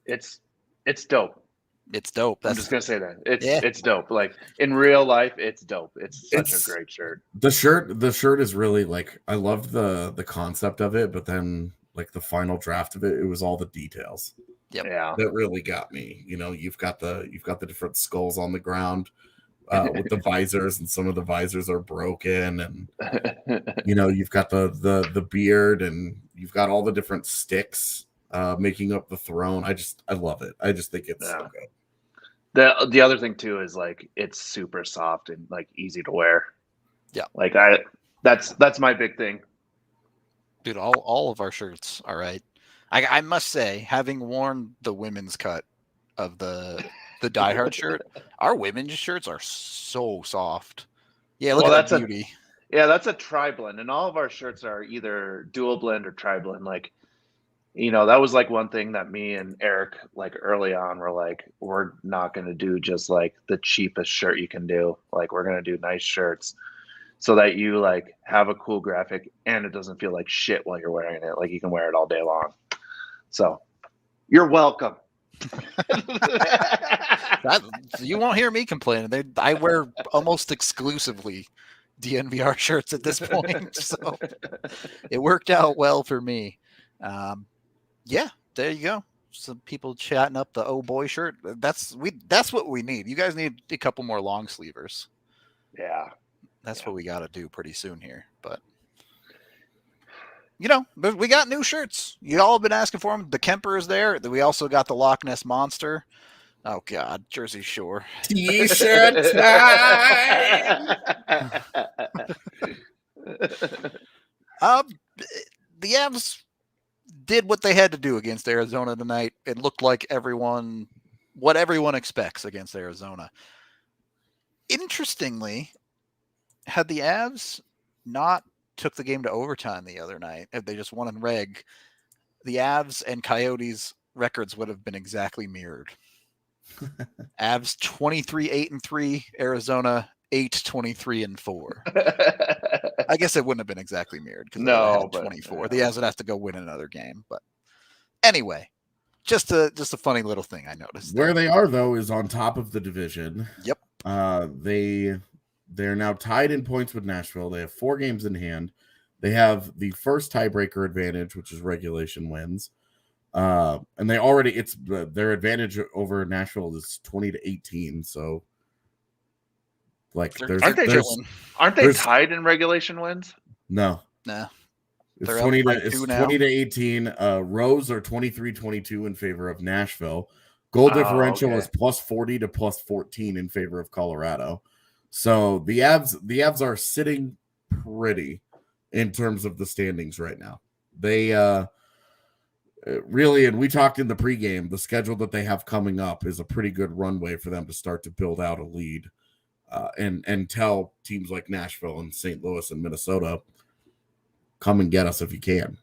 Speaker 3: it's dope.
Speaker 2: It's dope.
Speaker 3: I'm just gonna say that. It's dope. Like in real life, it's dope. It's such a great shirt.
Speaker 4: The shirt is really like I loved the concept of it, but then like the final draft of it was all the details.
Speaker 2: Yep.
Speaker 3: Yeah.
Speaker 4: That really got me. You've got the different skulls on the ground with the visors, and some of the visors are broken, and you've got the beard, and you've got all the different sticks making up the throne. I love it. I just think it's so good.
Speaker 3: The other thing too is like it's super soft and like easy to wear.
Speaker 2: Yeah.
Speaker 3: Like that's my big thing.
Speaker 2: Dude, all of our shirts are right. I must say, having worn the women's cut of the Die Hard shirt, our women's shirts are so soft. Yeah, look at that beauty.
Speaker 3: That's a tri-blend, and all of our shirts are either dual blend or tri-blend. Like, that was like one thing that me and Eric, like early on, were like, we're not going to do just like the cheapest shirt you can do. Like, we're going to do nice shirts so that you like have a cool graphic and it doesn't feel like shit while you're wearing it. Like, you can wear it all day long. So you're welcome.
Speaker 2: You won't hear me complaining. I wear almost exclusively DNVR shirts at this point, so it worked out well for me. Yeah, there you go. Some people chatting up the oh boy shirt. That's what we need. You guys need a couple more long sleevers.
Speaker 3: Yeah,
Speaker 2: that's what we got to do pretty soon here. But we got new shirts. You all have been asking for them. The Kuemper is there. We also got the Loch Ness Monster. Oh God, Jersey Shore
Speaker 4: T-shirt time.
Speaker 2: The Avs did what they had to do against Arizona tonight. It looked like what everyone expects against Arizona. Interestingly, had the Avs not took the game to overtime the other night, if they just won in reg, the Avs and Coyotes records would have been exactly mirrored. Avs 23-8-3, Arizona 8-23-4. I guess it wouldn't have been exactly mirrored because 24. The Avs would have to go win another game. But anyway, just a funny little thing I noticed.
Speaker 4: Where they are though is on top of the division.
Speaker 2: Yep.
Speaker 4: They're now tied in points with Nashville. They have 4 games in hand. They have the first tiebreaker advantage, which is regulation wins. And they already their advantage over Nashville is 20-18. So like
Speaker 3: aren't they tied in regulation wins?
Speaker 4: No.
Speaker 2: Nah.
Speaker 4: It's
Speaker 2: They're
Speaker 4: 20-18. Rows are 23-22 in favor of Nashville. Goal differential is +40 to +14 in favor of Colorado. So the Avs are sitting pretty in terms of the standings right now. They really, and we talked in the pregame, the schedule that they have coming up is a pretty good runway for them to start to build out a lead and tell teams like Nashville and St. Louis and Minnesota, come and get us if you can.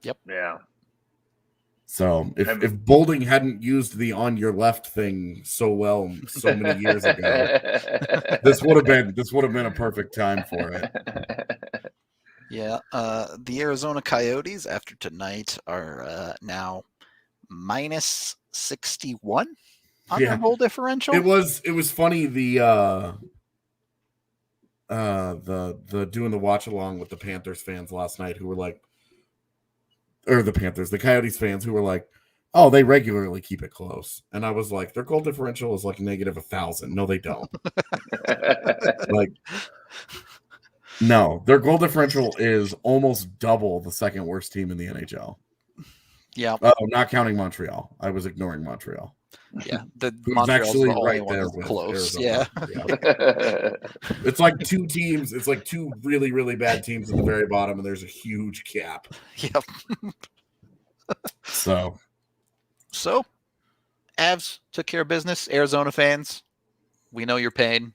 Speaker 2: Yep.
Speaker 3: Yeah.
Speaker 4: So if Bolding hadn't used the on your left thing so well so many years ago, this would have been a perfect time for it.
Speaker 2: Yeah. The Arizona Coyotes after tonight are now -61 on their goal differential.
Speaker 4: It was funny the doing the watch along with the Panthers fans last night who were like, or the Coyotes fans who were like, oh, they regularly keep it close. And I was like, their goal differential is like -1,000. No, they don't. Like, no, their goal differential is almost double the second worst team in the NHL.
Speaker 2: Yeah.
Speaker 4: Oh, not counting Montreal. I was ignoring Montreal.
Speaker 2: Yeah, Montreal's
Speaker 4: actually
Speaker 2: the only
Speaker 4: right
Speaker 2: one
Speaker 4: there
Speaker 2: that's
Speaker 4: with
Speaker 2: close.
Speaker 4: Arizona.
Speaker 2: Yeah.
Speaker 4: It's like 2 teams. It's like 2 really, really bad teams at the very bottom, and there's a huge gap.
Speaker 2: Yep.
Speaker 4: So,
Speaker 2: Avs took care of business. Arizona fans, we know your pain.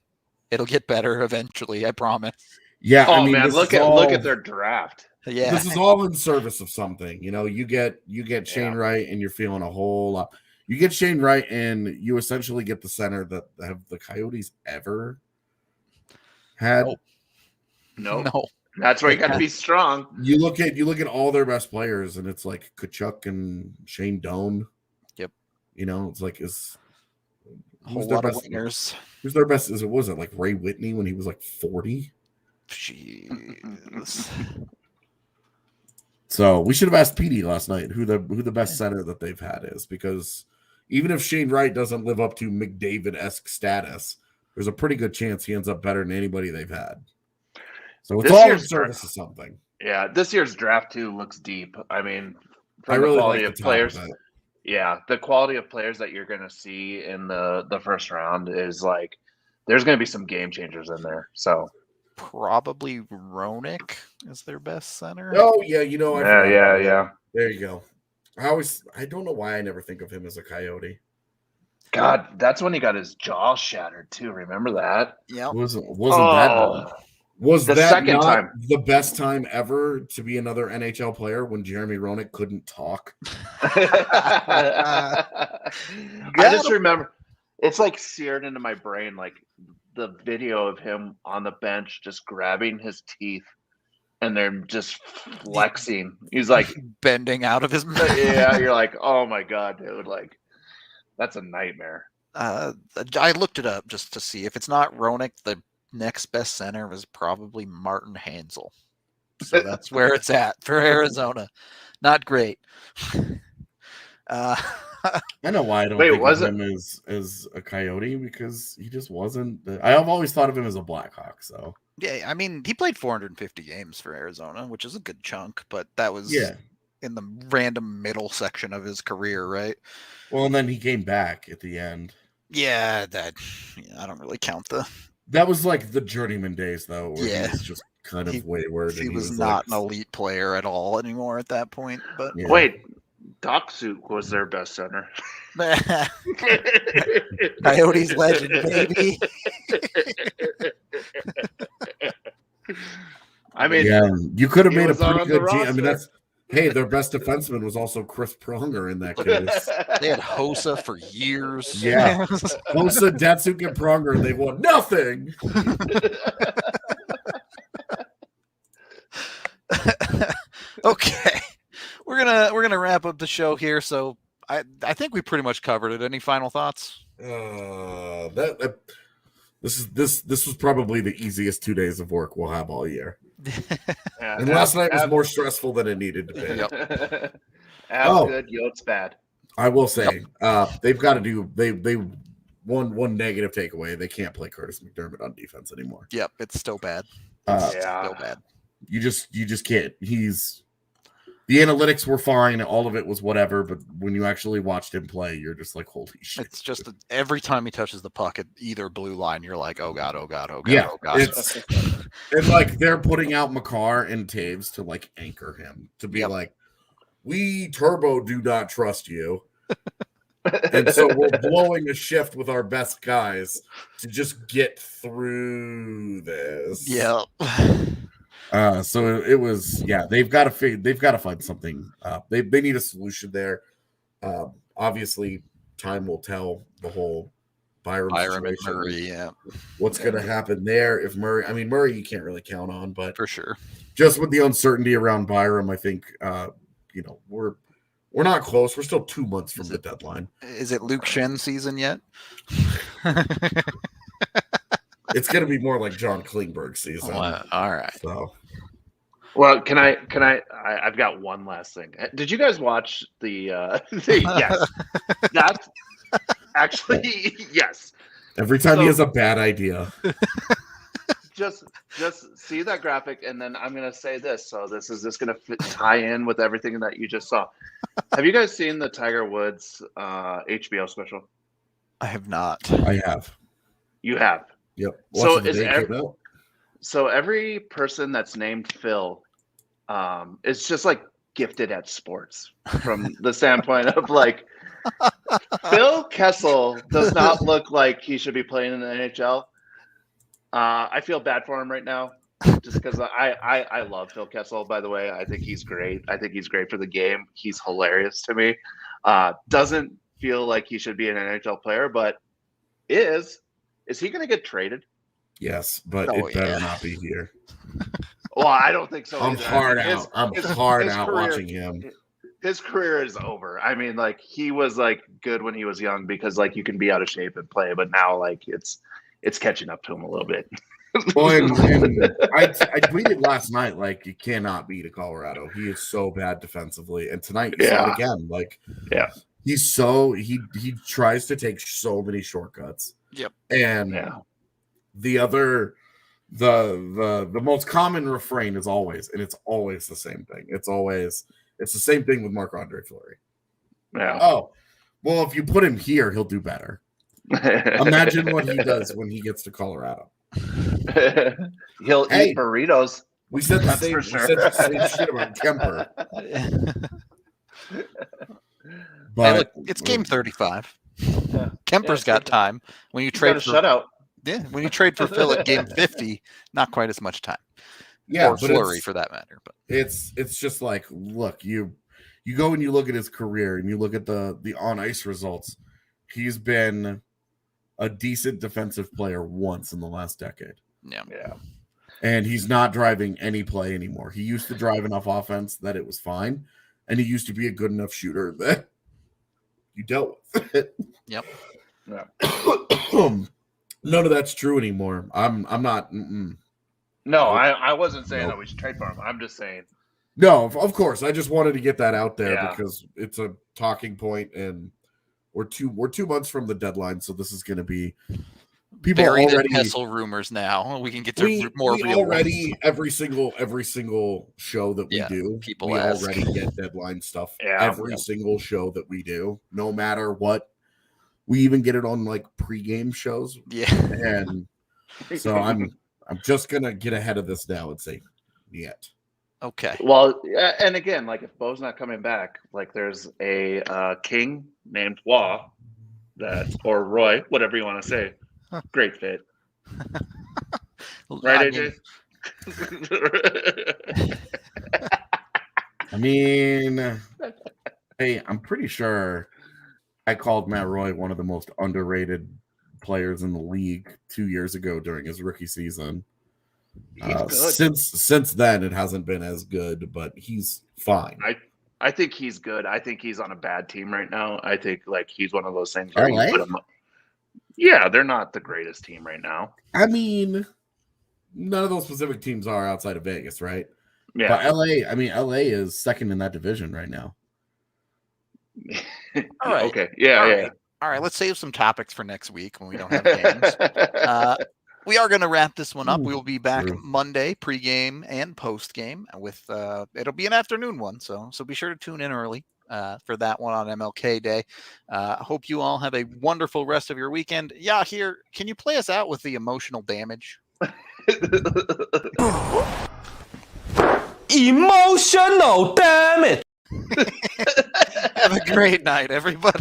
Speaker 2: It'll get better eventually, I promise.
Speaker 4: Yeah.
Speaker 3: Oh,
Speaker 4: I mean,
Speaker 3: man, look at their draft.
Speaker 2: Yeah.
Speaker 4: This is all in service of something. You know, you get Shane Wright, and you're feeling a whole lot. You get Shane Wright, and you essentially get the center that have the Coyotes ever had.
Speaker 3: No. That's where you got to be strong.
Speaker 4: You look at all their best players, and it's like Kachuk and Shane Doan.
Speaker 2: Yep.
Speaker 4: You know, it's like
Speaker 2: a whole lot of wingers.
Speaker 4: Who's their best? Was it like Ray Whitney when he was like 40?
Speaker 2: Jeez.
Speaker 4: So we should have asked Petey last night who the best center that they've had is, because even if Shane Wright doesn't live up to McDavid-esque status, there's a pretty good chance he ends up better than anybody they've had. So it's all in service of something.
Speaker 3: Yeah, this year's draft too looks deep. I mean,
Speaker 4: I really like the
Speaker 3: players.
Speaker 4: Of
Speaker 3: yeah, the quality of players that you're going to see in the first round is like there's going to be some game changers in there. So
Speaker 2: probably Roenick is their best center.
Speaker 4: Oh yeah, you know.
Speaker 3: Yeah.
Speaker 4: There you go. I don't know why I never think of him as a Coyote.
Speaker 3: God, that's when he got his jaw shattered too. Remember that?
Speaker 2: Yeah.
Speaker 4: Wasn't that? Was
Speaker 3: the
Speaker 4: that
Speaker 3: second
Speaker 4: not
Speaker 3: time
Speaker 4: the best time ever to be another NHL player when Jeremy Roenick couldn't talk?
Speaker 3: I just remember it's like seared into my brain, like the video of him on the bench just grabbing his teeth and they're just flexing. He's like
Speaker 2: bending out of his mouth.
Speaker 3: Yeah, you're like, oh my God, dude, like that's a nightmare.
Speaker 2: I looked it up just to see if it's not Roenick, the next best center was probably Martin Hanzal. So that's where it's at for Arizona. Not great.
Speaker 4: I know why I don't think of him as a Coyote, because he just wasn't. I've always thought of him as a Blackhawk. So
Speaker 2: yeah, I mean, he played 450 games for Arizona, which is a good chunk, but that was in the random middle section of his career, right?
Speaker 4: Well, and then he came back at the end.
Speaker 2: Yeah, I don't really count the.
Speaker 4: That was like the journeyman days, though. Where
Speaker 2: yeah,
Speaker 4: he was just kind of wayward.
Speaker 2: He was not an elite player at all anymore at that point. But
Speaker 3: wait, Doksuk was their best center.
Speaker 2: Coyotes legend, baby.
Speaker 3: I mean,
Speaker 4: you could have made a pretty good team. I mean, their best defenseman was also Chris Pronger in that case.
Speaker 2: They had Hossa for years.
Speaker 4: Yeah. Hossa, Datsuk, and Pronger, and they won nothing.
Speaker 2: Okay. We're gonna wrap up the show here. So I think we pretty much covered it. Any final thoughts?
Speaker 4: This was probably the easiest 2 days of work we'll have all year.
Speaker 3: Yeah,
Speaker 4: And last night was more stressful than it needed to be.
Speaker 2: Yep.
Speaker 3: Ab good, Yotes bad.
Speaker 4: I will say, they've got to do they one negative takeaway. They can't play Curtis McDermott on defense anymore.
Speaker 2: Yep, it's still bad.
Speaker 3: Yeah.
Speaker 2: Still bad.
Speaker 4: You just can't. The analytics were fine. All of it was whatever. But when you actually watched him play, you're just like, holy shit.
Speaker 2: It's just every time he touches the puck at either blue line, you're like, oh God, oh God, oh God,
Speaker 4: Yeah,
Speaker 2: oh God.
Speaker 4: And like they're putting out Makar and Taves to like anchor him, to be like, we Turbo do not trust you. And so we're blowing a shift with our best guys to just get through this.
Speaker 2: Yeah.
Speaker 4: So it was, they've got to find something. They need a solution there. Obviously, time will tell the whole Byram
Speaker 2: and
Speaker 4: situation.
Speaker 2: Murray,
Speaker 4: What's going to happen there if Murray you can't really count on, but
Speaker 2: for sure.
Speaker 4: Just with the uncertainty around Byram, I think we're not close. We're still 2 months from the deadline.
Speaker 2: Is it Luke Shen season yet?
Speaker 4: It's going to be more like John Klingberg season.
Speaker 2: All right.
Speaker 4: So,
Speaker 3: well, I've got one last thing. Did you guys watch the yes. That's actually yes.
Speaker 4: Every time he has a bad idea.
Speaker 3: Just see that graphic, and then I'm gonna say this. So this is just gonna tie in with everything that you just saw. Have you guys seen the Tiger Woods HBO special?
Speaker 2: I have not.
Speaker 4: I have.
Speaker 3: You have.
Speaker 4: Yep.
Speaker 3: So every person that's named Phil, is just like gifted at sports from the standpoint of like Phil Kessel does not look like he should be playing in the NHL. I feel bad for him right now, just because I love Phil Kessel. By the way, I think he's great. I think he's great for the game. He's hilarious to me. Doesn't feel like he should be an NHL player, but is he going to get traded?
Speaker 4: Yes, but it better not be here.
Speaker 3: Well, I don't think so.
Speaker 4: I'm hard out watching him.
Speaker 3: His career is over. I mean, like he was like good when he was young because like you can be out of shape and play, but now like it's catching up to him a little bit.
Speaker 4: Well, and I tweeted last night like you cannot beat a Colorado. He is so bad defensively, and tonight you saw it again. Like, he's he tries to take so many shortcuts.
Speaker 2: Yep,
Speaker 4: and the most common refrain is always, and it's always the same thing. It's the same thing with Marc-Andre Fleury.
Speaker 3: Yeah.
Speaker 4: Oh, well, if you put him here, he'll do better. Imagine what he does when he gets to Colorado.
Speaker 3: He'll eat burritos.
Speaker 4: We said the same shit about Kuemper.
Speaker 2: But look, it's game 35. Yeah. Kemper's got time. When you trade for
Speaker 3: shutout.
Speaker 2: Yeah, when you trade for Phil at game 50, not quite as much time.
Speaker 4: Yeah,
Speaker 2: or Fleury for that matter. But
Speaker 4: it's just like, look, you go and you look at his career and you look at the on ice results. He's been a decent defensive player once in the last decade.
Speaker 2: Yeah.
Speaker 4: And he's not driving any play anymore. He used to drive enough offense that it was fine, and he used to be a good enough shooter that you dealt with it.
Speaker 2: Yep.
Speaker 4: Yeah. None of that's true anymore. I'm not.
Speaker 3: No, I wasn't saying that we should trade for him. I'm just saying.
Speaker 4: No, of course. I just wanted to get that out there because it's a talking point, and we're 2 months from the deadline, so this is going to be people
Speaker 2: buried
Speaker 4: already
Speaker 2: in Kessel rumors now. We can get to more real
Speaker 4: already
Speaker 2: ones.
Speaker 4: every single show that we do.
Speaker 2: People
Speaker 4: we
Speaker 2: ask.
Speaker 4: already get deadline stuff. Every single show that we do, no matter what. We even get it on like pregame shows.
Speaker 2: Yeah.
Speaker 4: And so I'm just gonna get ahead of this now and say yet.
Speaker 2: Okay.
Speaker 3: Well, and again, like if Bo's not coming back, like there's a king named Wah or Roy, whatever you want to say. Great fit. Right, AJ?
Speaker 4: I mean, hey, I'm pretty sure I called Matt Roy one of the most underrated players in the league 2 years ago during his rookie season. Since then, it hasn't been as good, but he's fine.
Speaker 3: I think he's good. I think he's on a bad team right now. I think like he's one of those things where
Speaker 4: LA?
Speaker 3: you put him. Yeah, they're not the greatest team right now.
Speaker 4: I mean, none of those specific teams are outside of Vegas, right?
Speaker 3: Yeah.
Speaker 4: But LA is second in that division right now.
Speaker 2: All right.
Speaker 3: Okay. Yeah.
Speaker 2: All right. Let's save some topics for next week when we don't have games. We are going to wrap this one up. We will be back Monday, pregame and postgame. With it'll be an afternoon one, so be sure to tune in early for that one on MLK Day. Hope you all have a wonderful rest of your weekend. Yeah, here, can you play us out with the emotional damage?
Speaker 1: Emotional damage.
Speaker 2: Have a great night, everybody.